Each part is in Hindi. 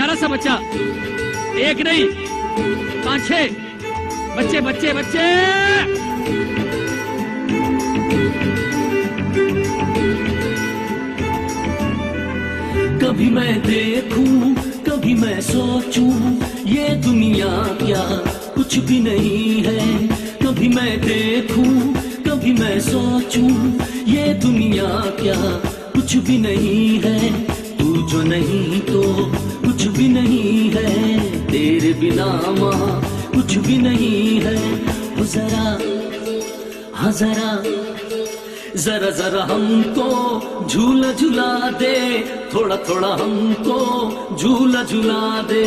प्यारा सा बच्चा, एक नहीं 5-6 बच्चे बच्चे बच्चे। कभी मैं देखूं, कभी मैं सोचूं, ये दुनिया क्या कुछ भी नहीं है। कभी मैं देखूं, कभी मैं सोचूं, ये दुनिया क्या कुछ भी नहीं है। तू जो नहीं तो कुछ भी नहीं है, तेरे बिना माँ कुछ भी नहीं है। हो जरा, हाँ जरा, जरा जरा हमको झूला झूला दे, थोड़ा थोड़ा हमको झूला झूला दे।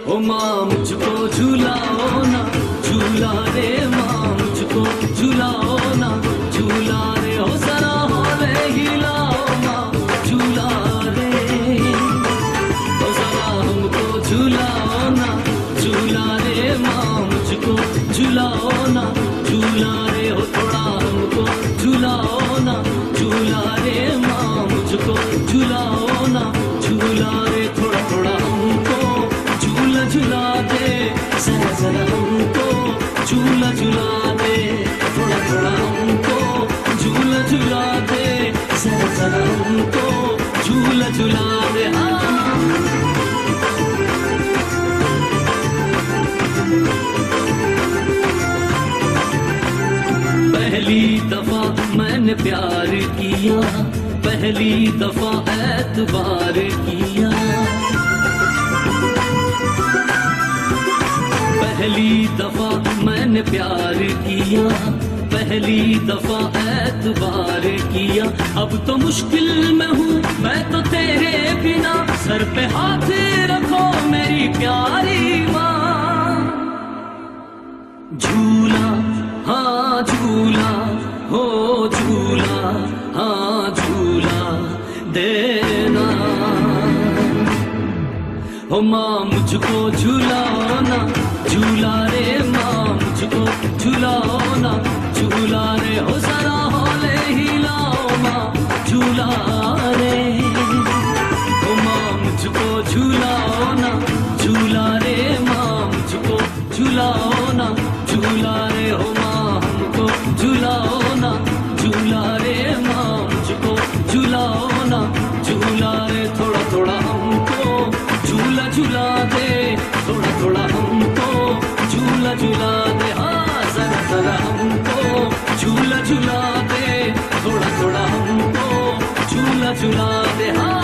ओ माँ मुझको झूलाओ ना, झूला रे माँ मुझको झूलाओ ना, झूला रे। हो जरा हौले हिलाओ माँ, झूला रे। हो जरा हमको झूलाओ ना, झूला रे माँ मुझको झूलाओ ना, झूला रे। हो थोड़ा हमको झूलाओ ना, झूला रे माँ मुझको झूलाओ ना, झूला रे। थोड़ा थोड़ा हमको झूला झूला दे, जरा जरा हमको झूला झूला दे। थोड़ा थोड़ा हमको झूला झूला दे, जरा जरा हमको झूला झूला दे। पहली दफा मैंने प्यार किया, पहली दफा एतबार किया। पहली दफा मैंने प्यार किया, पहली दफा एतबार किया। अब तो मुश्किल में हूँ मैं तो तेरे बिना, सर पे हाथ रखो मेरी प्यारी माँ। झूला, हाँ झूला, हो झूला, हाँ झूला देना। हो माँ मुझको झूलाओ ना, झूला रे माँ मुझको झूलाओ ना, झूला रे। हो जरा हौले हिलाओ माँ, झूला रे। हो माँ मुझको झूलाओ ना, झूला रे माँ मुझको झूलाओ ना, झूला रे। हो माँ हमको झूलाओ ना, झूला रे माँ मुझको झूलाओ ना, झूला रे। थोड़ा थोड़ा हमको झूला झूला दे, थोड़ा थोड़ा हमको झूला झूला दे। हाँ जरा जरा हमको झूला झूला दे, थोड़ा थोड़ा हमको झूला झूला दे। हाँ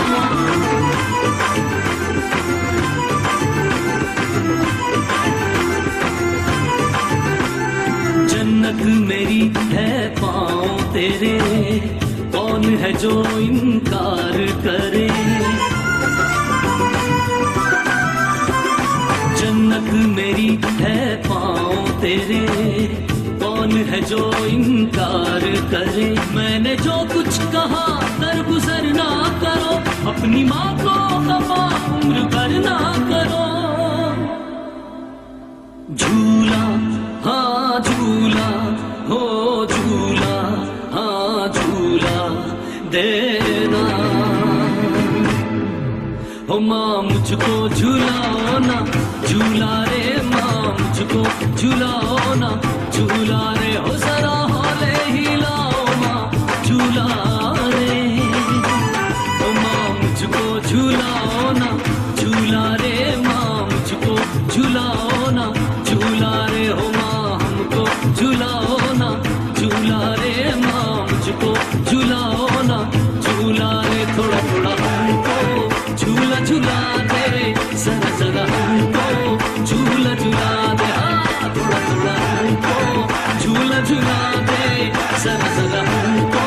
जन्नत मेरी है पाँव तेरे, कौन है जो इनकार करे। जन्नत मेरी है पाँव तेरे, कौन है जो इनकार करे। मैंने जो कुछ कहा दरगुजर ना करो, अपनी माँ को खफा उम्र भर ना करो। झूला, हाँ झूला, हो झूला, हाँ झूला देना। हो माँ मुझको झूलाओ ना, झूला रे माँ मुझको झूलाओ ना, झूला रे। हो जरा हौले हिलाओ माँ, झूला रे। हो माँ मुझको झूलाओ ना, झूला रे माँ मुझको झूलाओ ना, झूला रे। हो माँ हमको झूलाओ ना, झूला रे माँ मुझको झूलाओ ना, झूला रे। थोड़ा थोड़ा हमको झूला झूला दे, जरा जरा हमको झूला झूला दे। हाँ थोड़ा थोड़ा हमको झूला झूला दे, जरा जरा हमको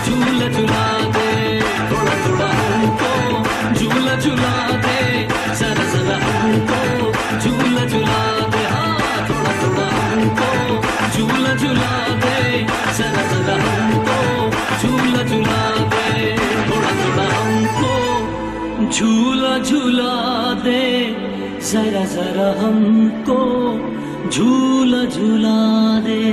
झूला झूला दे। थोड़ा थोड़ा हमको झूला झूला दे, जरा जरा हमको झूला झूला दे। हाँ थोड़ा थोड़ा हमको झूला झूला दे, जरा जरा हमको झूला झूला दे। थोड़ा थोड़ा हमको झूला झूला दे, जरा जरा हमको झूला झूला दे।